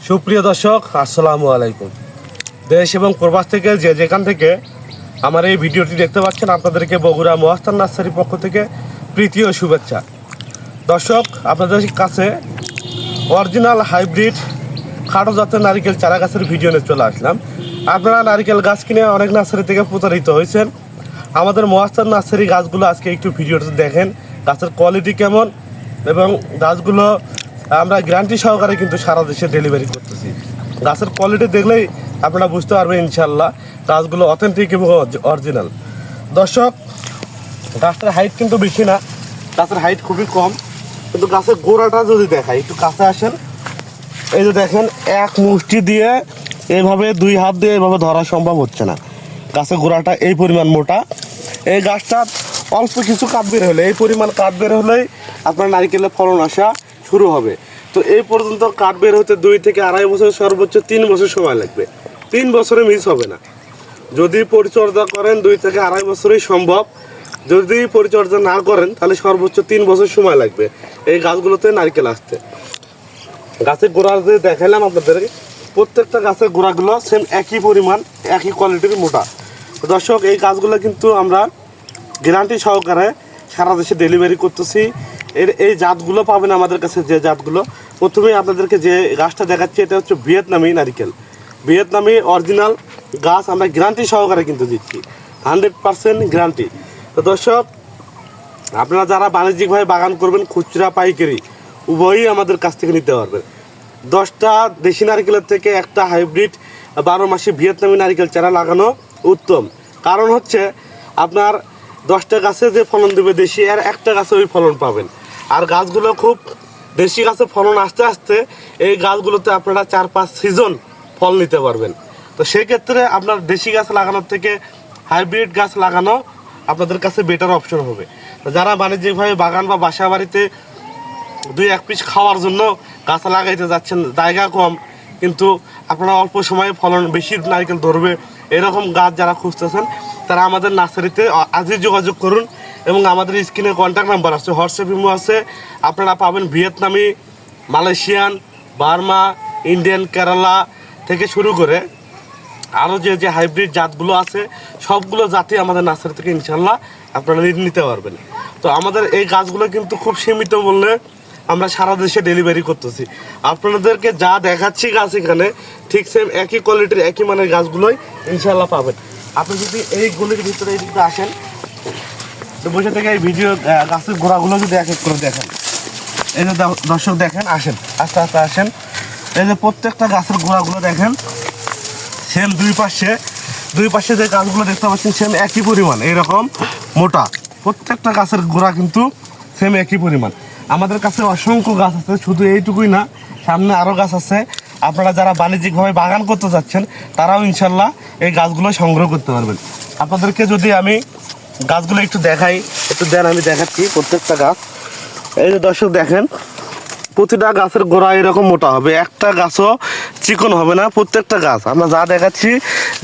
সুপ্রিয় দর্শক, আসসালামু আলাইকুম। দেশ এবং প্রবাস থেকে যে যেখান থেকে আমার এই ভিডিওটি দেখতে পাচ্ছেন, আপনাদেরকে বগুড়া মহাস্থান নার্সারির পক্ষ থেকে প্রীতি ও শুভেচ্ছা। দর্শক, আপনাদের কাছে অরিজিনাল হাইব্রিড খাটো জাতের নারিকেল চারা গাছের ভিডিও নিয়ে চলে আসলাম। আপনারা নারিকেল গাছ কিনে অনেক নার্সারি থেকে প্রতারিত হয়েছেন। আমাদের মহাস্থান নার্সারি গাছগুলো আজকে একটু ভিডিওতে দেখেন, গাছের কোয়ালিটি কেমন, এবং গাছগুলো আমরা গ্যারান্টি সহকারে কিন্তু সারা দেশে ডেলিভারি করতেছি। গাছের কোয়ালিটি দেখলেই আপনারা বুঝতে পারবেন ইনশাল্লাহ গাছগুলো অথেন্টিক এবং অরিজিনাল। দর্শক, গাছটার হাইট কিন্তু বেশি না, গাছের হাইট খুবই কম, কিন্তু গাছের গোড়াটা যদি দেখায়, একটু কাছে আসেন। এই যে দেখেন, এক মুষ্টি দিয়ে এইভাবে দুই হাত দিয়ে এইভাবে ধরা সম্ভব হচ্ছে না। গাছের গোড়াটা এই পরিমাণ মোটা। এই গাছটার অল্প কিছু কাঠ বের হলে, এই পরিমাণ কাঠ বের হলেই আপনার নারিকেলের ফলন আসা শুরু হবে। তো এই পর্যন্ত কাঠ বের হতে 2 থেকে আড়াই বছর, সর্বোচ্চ 3 বছর সময় লাগবে। 3 বছরে মিস হবে না। যদি পরিচর্যা করেন 2 থেকে আড়াই বছরই সম্ভব। যদি পরিচর্যা না করেন তাহলে সর্বোচ্চ 3 বছর সময় লাগবে এই গাছগুলোতে নারকেল আসতে। গাছের গোড়া যে দেখালাম আপনাদেরকে, প্রত্যেকটা গাছের গোড়াগুলো সেম একই পরিমাণ, একই কোয়ালিটির মোটা। দর্শক, এই গাছগুলো কিন্তু আমরা গ্যারান্টি সহকারে সারা দেশে ডেলিভারি করতেছি। এই জাতগুলো পাবেন আমাদের কাছে। যে জাতগুলো প্রথমেই আপনাদেরকে যে গাছটা দেখাচ্ছি, এটা হচ্ছে ভিয়েতনামি নারিকেল। ভিয়েতনামি অরিজিনাল গাছ আমরা গ্যারান্টি সহকারে কিন্তু দিচ্ছি, 100% গ্যারান্টি। তো দর্শক, আপনারা যারা বাণিজ্যিকভাবে বাগান করবেন, খুচরা পাইকারি উভয়ই আমাদের কাছ থেকে নিতে পারবেন। 10টা দেশি নারিকেলের থেকে একটা হাইব্রিড 12 মাসি ভিয়েতনামি নারিকেল চারা লাগানো উত্তম। কারণ হচ্ছে আপনার 10টা গাছে যে ফলন দেবে দেশি, আর একটা গাছে ওই ফলন পাবেন। আর গাছগুলো খুব দেশি গাছে ফলন আস্তে আস্তে এই গাছগুলোতে আপনারা 4-5 সিজন ফল নিতে পারবেন। তো সেক্ষেত্রে আপনার দেশি গাছ লাগানোর থেকে হাইব্রিড গাছ লাগানো আপনাদের কাছে বেটার অপশন হবে। যারা বাণিজ্যিকভাবে বাগান বা বাসা বাড়িতে 2-1 পিস খাওয়ার জন্য গাছ লাগাইতে যাচ্ছেন, জায়গা কম কিন্তু আপনারা অল্প সময়ে ফলন বেশি নারকেল ধরবে, এরকম গাছ যারা খুঁজতেছেন তারা আমাদের নার্সারিতে আজই যোগাযোগ করুন। এবং আমাদের স্ক্রিনে কন্ট্যাক্ট নাম্বার আছে, হোয়াটসঅ্যাপ ইমো আছে। আপনারা পাবেন ভিয়েতনামি, মালয়েশিয়ান, বার্মা, ইন্ডিয়ান, কেরালা থেকে শুরু করে আরও যে হাইব্রিড জাতগুলো আছে, সবগুলো জাতি আমাদের নার্সারি থেকে ইনশাল্লাহ আপনারা নিতে পারবেন। তো আমাদের এই গাছগুলো কিন্তু খুব সীমিত মূল্যে আমরা সারা দেশে ডেলিভারি করতেছি। আপনাদেরকে যা দেখাচ্ছি গাছ এখানে, ঠিক সেম একই কোয়ালিটির একই মানের গাছগুলোই ইনশাল্লাহ পাবেন। আপনি যদি এই গলির ভিতরে এই দিকটা আসেন, তো বসে থেকে এই ভিডিও গাছের গোড়াগুলো যদি এক এক করে দেখেন, এই যে দর্শক দেখেন, আসেন আস্তে আস্তে আসেন। এই যে প্রত্যেকটা গাছের গোড়াগুলো দেখেন, সেম দুই পাশে যে গাছগুলো দেখতে পাচ্ছেন সেম একই পরিমাণ, এইরকম মোটা। প্রত্যেকটা গাছের গোড়া কিন্তু সেম একই পরিমাণ। আমাদের কাছে অসংখ্য গাছ আছে, শুধু এইটুকুই না, সামনে আরও গাছ আছে। আপনারা যারা বাণিজ্যিকভাবে বাগান করতে যাচ্ছেন তারাও ইনশাল্লাহ এই গাছগুলো সংগ্রহ করতে পারবেন। আপনাদেরকে যদি আমি গাছগুলো একটু দেখাই, একটু দেন, আমি দেখাচ্ছি প্রত্যেকটা গাছ। এই যে দর্শক দেখেন, প্রতিটা গাছের গোড়া এরকম মোটা হবে, একটা গাছও চিকন হবে না। প্রত্যেকটা গাছ আমরা যা দেখাচ্ছি,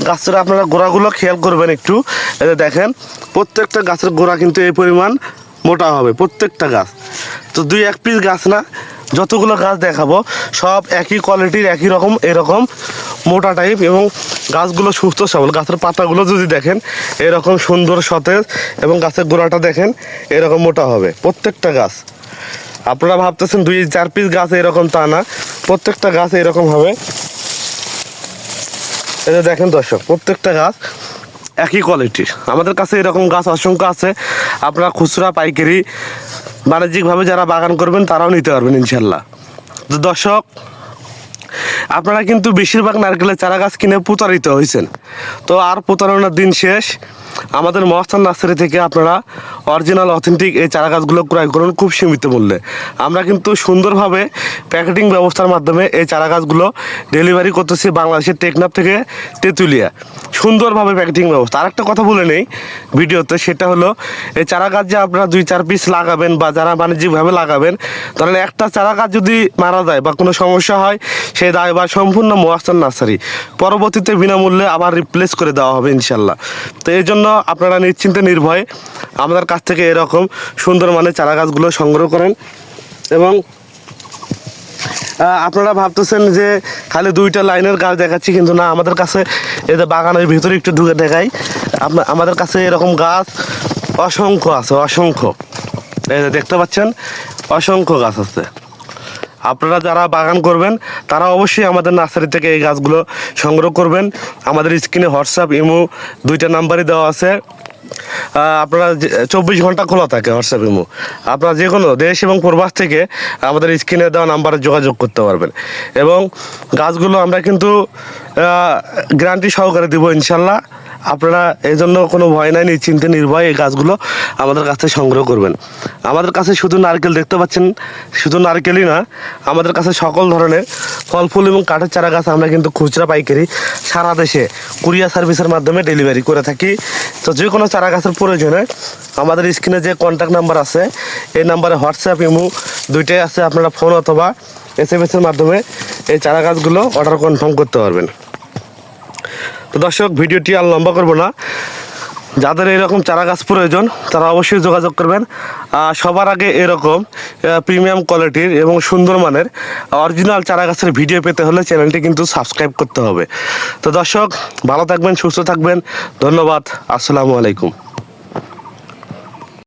গাছের আপনারা গোড়াগুলো খেয়াল করবেন একটু। এই যে দেখেন, প্রত্যেকটা গাছের গোড়া কিন্তু এই পরিমাণ মোটা হবে প্রত্যেকটা গাছ। তো 2-1 পিস গাছ না, যতগুলো গাছ দেখাবো সব একই কোয়ালিটির, একই রকম এরকম মোটা টাইপ, এবং গাছগুলো সুস্থ সবল। গাছের পাতাগুলো যদি দেখেন এরকম সুন্দর সতেজ, এবং গাছের গোড়াটা দেখেন এরকম মোটা হবে প্রত্যেকটা গাছ। আপনারা ভাবতেছেন 2-4 পিস গাছ এরকম, তা না, প্রত্যেকটা গাছ এরকম হবে। এটা দেখেন দর্শক, প্রত্যেকটা গাছ একই কোয়ালিটির। আমাদের কাছে এরকম গাছ অসংখ্য আছে। আপনারা খুচরা পাইকারি বাণিজ্যিকভাবে যারা বাগান করবেন তারাও নিতে পারবেন ইনশাল্লাহ। তো দর্শক, আপনারা কিন্তু বেশিরভাগ নারকেলের চারা গাছ কিনে প্রতারিত হয়েছেন। তো আর প্রতারণার দিন শেষ। আমাদের মহাস্থান নার্সারি থেকে আপনারা অরিজিনাল অথেন্টিক এই চারা গাছগুলো ক্রয় করুন খুব সীমিত মূল্যে। আমরা কিন্তু সুন্দরভাবে প্যাকেটিং ব্যবস্থার মাধ্যমে এই চারা গাছগুলো ডেলিভারি করতেছি বাংলাদেশের টেকনাফ থেকে তেঁতুলিয়া। সুন্দরভাবে প্যাকেটিং ব্যবস্থা। আরেকটা কথা বলে নেই ভিডিওতে, সেটা হলো এই চারা গাছ যে আপনারা 2-4 পিস লাগাবেন বা যারা বাণিজ্যিকভাবে লাগাবেন, তাহলে একটা চারা গাছ যদি মারা যায় বা কোনো সমস্যা হয়, সেই দায়ভার সম্পূর্ণ মহাস্থান নার্সারি। পরবর্তীতে বিনামূল্যে আবার রিপ্লেস করে দেওয়া হবে ইনশাল্লাহ। তো এই জন্য আপনারা নিশ্চিন্তে নির্ভয়ে আমাদের কাছ থেকে এরকম সুন্দর মানের চারা গাছগুলো সংগ্রহ করেন। এবং আপনারা ভাবতেছেন যে খালি 2টা লাইনের গাছ দেখাচ্ছি, কিন্তু না, আমাদের কাছে এই যে বাগানের ভিতরে একটু ঢুকে দেখাই। আমাদের কাছে এরকম গাছ অসংখ্য আছে, অসংখ্য। এই যে দেখতে পাচ্ছেন, অসংখ্য গাছ আছে। আপনারা যারা বাগান করবেন তারা অবশ্যই আমাদের নার্সারি থেকে এই গাছগুলো সংগ্রহ করবেন। আমাদের স্ক্রিনে হোয়াটসঅ্যাপ, ইমো 2টা নাম্বারই দেওয়া আছে। আপনারা 24 ঘন্টা খোলা থাকে হোয়াটসঅ্যাপ, ইমো। আপনারা যে কোনো দেশ এবং প্রবাস থেকে আমাদের স্ক্রিনে দেওয়া নাম্বারে যোগাযোগ করতে পারবেন। এবং গাছগুলো আমরা কিন্তু গ্যারান্টি সহকারে দেবো ইনশাল্লাহ। আপনারা এই জন্য কোনো ভয় নাই, নিশ্চিন্তে নির্ভয় এই গাছগুলো আমাদের কাছে সংগ্রহ করবেন। আমাদের কাছে শুধু নারকেল দেখতে পাচ্ছেন, শুধু নারকেলই না, আমাদের কাছে সকল ধরনের ফল ফুল এবং কাঠের চারা গাছ আমরা কিন্তু খুচরা পাইকারি সারা দেশে কুরিয়ার সার্ভিসের মাধ্যমে ডেলিভারি করে থাকি। তো যে কোনো চারা গাছের প্রয়োজনে আমাদের স্ক্রিনে যে কন্ট্যাক্ট নাম্বার আছে, এই নাম্বারে হোয়াটসঅ্যাপ, ইমো 2টাই আছে। আপনারা ফোন অথবা SMS-এর মাধ্যমে এই চারা গাছগুলো অর্ডার কনফার্ম করতে পারবেন। তো দর্শক, ভিডিওটি আর লম্বা করবো না। যাদের এরকম চারা গাছ প্রয়োজন তারা অবশ্যই যোগাযোগ করবেন। সবার আগে এরকম প্রিমিয়াম কোয়ালিটির এবং সুন্দর মানের অরিজিনাল চারা গাছের ভিডিও পেতে হলে চ্যানেলটি কিন্তু সাবস্ক্রাইব করতে হবে। তো দর্শক, ভালো থাকবেন, সুস্থ থাকবেন। ধন্যবাদ। আসসালামু আলাইকুম।